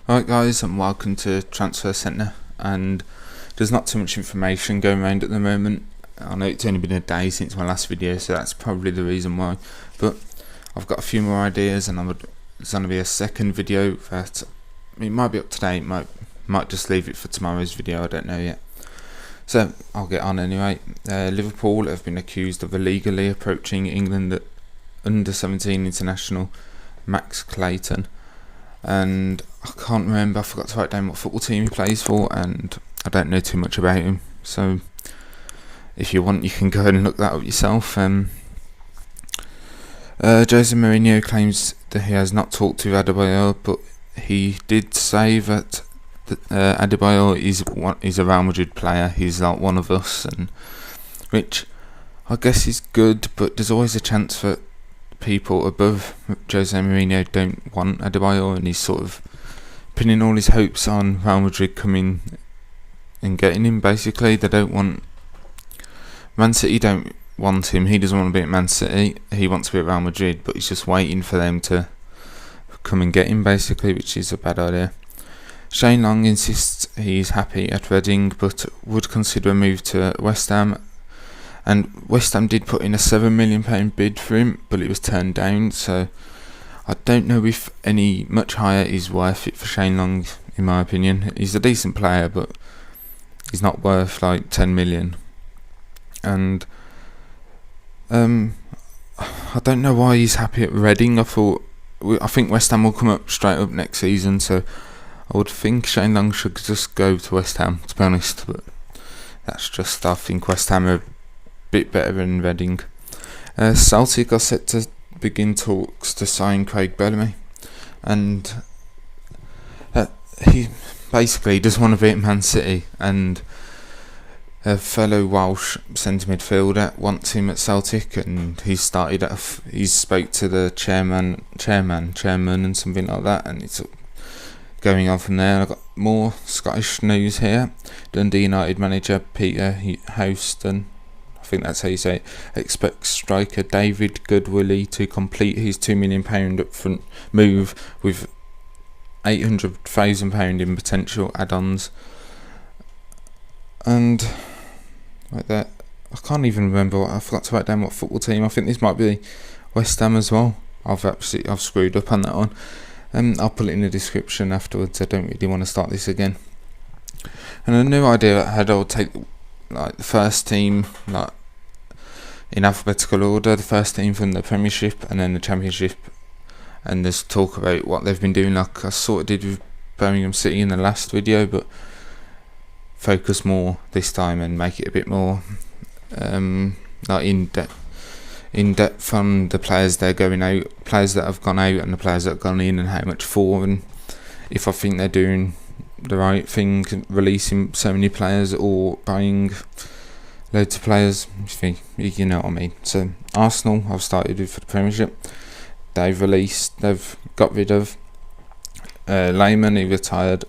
Alright guys, and welcome to Transfer Centre, and there's not too much information going around at the moment. I know it's only been a day since my last video, so that's probably the reason why, but I've got a few more ideas, and there's going to be a second video that it might be up to date, might just leave it for tomorrow's video, I don't know yet. So I'll get on anyway. Liverpool have been accused of illegally approaching England under-17 international Max Clayton, and I can't remember, I forgot to write down what football team he plays for, and I don't know too much about him, so if you want you can go and look that up yourself. Jose Mourinho claims that he has not talked to Adebayor, but he did say that Adebayor is a Real Madrid player, he's like one of us, and which I guess is good, but there's always a chance that people above Jose Mourinho don't want Adebayor, and he's sort of pinning all his hopes on Real Madrid coming and getting him. Basically, they don't want Man City, don't want him. He doesn't want to be at Man City. He wants to be at Real Madrid, but he's just waiting for them to come and get him, basically, which is a bad idea. Shane Long insists he's happy at Reading, but would consider a move to West Ham. And West Ham did put in a £7 million bid for him, but it was turned down, so I don't know if any much higher is worth it for Shane Long, in my opinion. He's a decent player, but he's not worth like 10 million. And I don't know why he's happy at Reading. I think West Ham will come up straight up next season, so I would think Shane Long should just go to West Ham, to be honest, but that's just, I think West Ham are bit better than Reading. Celtic are set to begin talks to sign Craig Bellamy, and he basically doesn't want to be at Man City, and a fellow Welsh centre midfielder wants him at Celtic, and he spoke to the chairman and something like that, and it's going on from there. I've got more Scottish news here. Dundee United manager Peter Houston, I think that's how you say it, expects striker David Goodwillie to complete his £2 million upfront move with £800,000 in potential add-ons. And like that, I can't even remember. I forgot to write down what football team. I think this might be West Ham as well. I've screwed up on that one. I'll put it in the description afterwards. I don't really want to start this again. And a new idea I had, I'll take like the first team, like in alphabetical order, the first team from the premiership and then the championship, and just talk about what they've been doing, like I sort of did with Birmingham City in the last video, but focus more this time and make it a bit more like in depth on the players they're going out, players that have gone out and the players that have gone in, and how much for, and if I think they're doing the right thing, releasing so many players or buying loads of players, you know what I mean. So Arsenal, I've started with for the Premiership. They've got rid of Lehmann, he retired.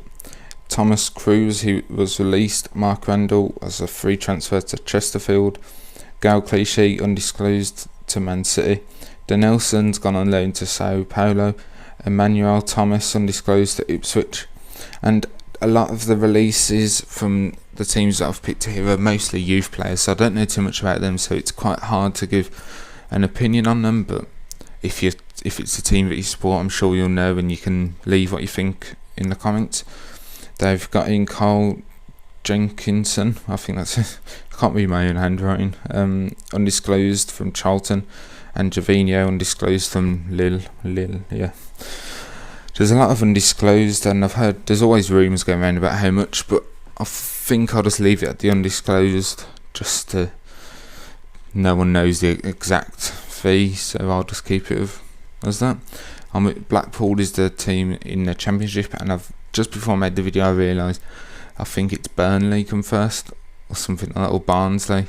Thomas Cruz, he was released. Mark Randall as a free transfer to Chesterfield. Gal Clichy, undisclosed, to Man City. Denelson's gone on loan to Sao Paulo. Emmanuel Thomas, undisclosed, to Ipswich. And a lot of the releases from the teams that I've picked here are mostly youth players, so I don't know too much about them, so it's quite hard to give an opinion on them. But if it's a team that you support, I'm sure you'll know, and you can leave what you think in the comments. They've got in Carl Jenkinson, I think that's it. I can't read my own handwriting. Undisclosed from Charlton, and Javinho, undisclosed from Lille, yeah. There's a lot of undisclosed, and I've heard there's always rumours going around about how much, but I think I'll just leave it at the undisclosed, just to, no one knows the exact fee, so I'll just keep it as that. Blackpool is the team in the Championship, and just before I made the video I realised I think it's Burnley come first or something like that, or Barnsley,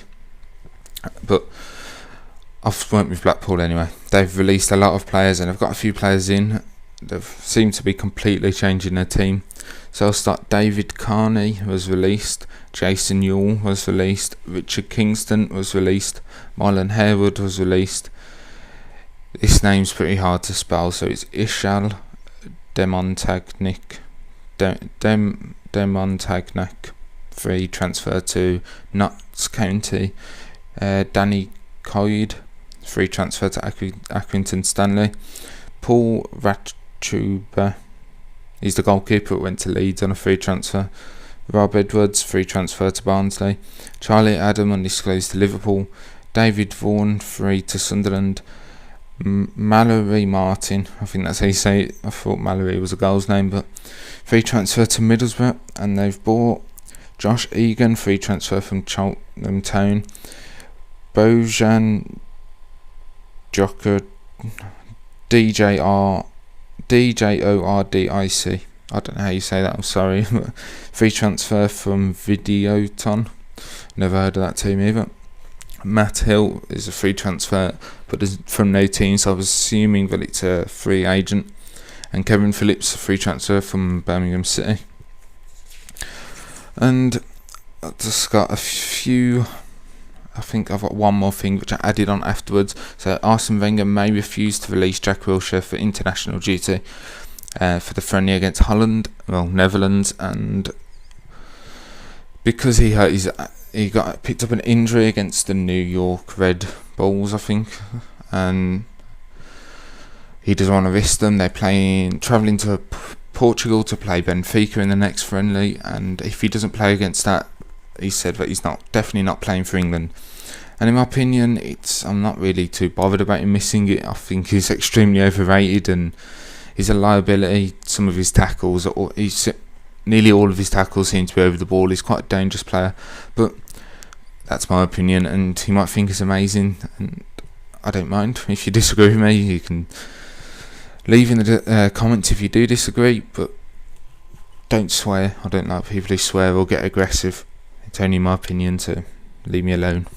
but I've went with Blackpool anyway. They've released a lot of players, and I've got a few players in. They seem to be completely changing their team. So I'll start. David Carney was released. Jason Ewell was released. Richard Kingston was released. Marlon Harewood was released. This name's pretty hard to spell, so it's Ishal Demontagnik Montagnac, free transfer to Notts County. Danny Coyd, free transfer to Accrington Stanley. Paul Ratchuba, he's the goalkeeper who went to Leeds on a free transfer. Rob Edwards, free transfer to Barnsley. Charlie Adam, undisclosed to Liverpool. David Vaughan, free to Sunderland. Mallory Martin, I think that's how you say it. I thought Mallory was a girl's name, but free transfer to Middlesbrough. And they've bought Josh Egan, free transfer from Cheltenham Town. Bojan Joker, DJORDIC. I don't know how you say that, I'm sorry. Free transfer from Videoton. Never heard of that team either. Matt Hill is a free transfer, but is from no team, so I was assuming that it's a free agent. And Kevin Phillips, a free transfer from Birmingham City. And I've just got a few. I think I've got one more thing which I added on afterwards. So Arsene Wenger may refuse to release Jack Wilshere for international duty for the friendly against Netherlands, and because he got picked up an injury against the New York Red Bulls, I think, and he doesn't want to risk them. They're travelling to Portugal to play Benfica in the next friendly, and if he doesn't play against that, he said that he's definitely not playing for England. And in my opinion, I'm not really too bothered about him missing it. I think he's extremely overrated and he's a liability. Some of his tackles, nearly all of his tackles seem to be over the ball. He's quite a dangerous player, but that's my opinion, and he might think it's amazing, and I don't mind. If you disagree with me, you can leave in the comments if you do disagree, but don't swear. I don't like people who swear or get aggressive. It's only my opinion, so leave me alone.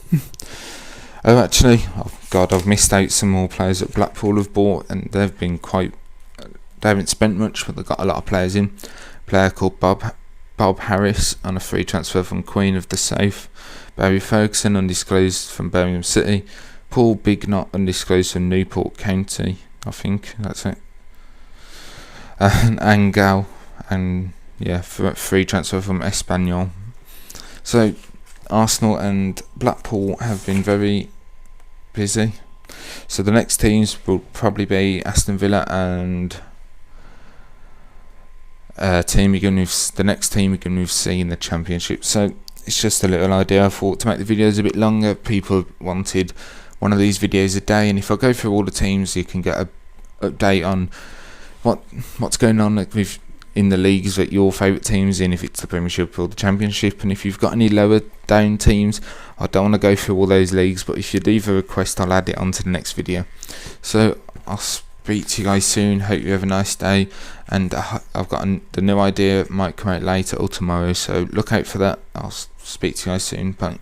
I've missed out some more players that Blackpool have bought, and they haven't spent much, but they've got a lot of players in. A player called Bob Harris on a free transfer from Queen of the South. Barry Ferguson, undisclosed, from Birmingham City. Paul Bignot, undisclosed, from Newport County, I think that's it. And Angel, and free transfer from Espanyol. So Arsenal and Blackpool have been very busy. So the next teams will probably be Aston Villa and the next team we're going to see in the Championship. So it's just a little idea. I thought to make the videos a bit longer. People wanted one of these videos a day, and if I go through all the teams, you can get an update on what's going on in the leagues that your favourite teams in, if it's the Premiership or the Championship. And if you've got any lower down teams, I don't want to go through all those leagues, but if you leave a request, I'll add it onto the next video. So I'll speak to you guys soon. Hope you have a nice day, and I've got the new idea might come out later or tomorrow, so look out for that. I'll speak to you guys soon. Bye.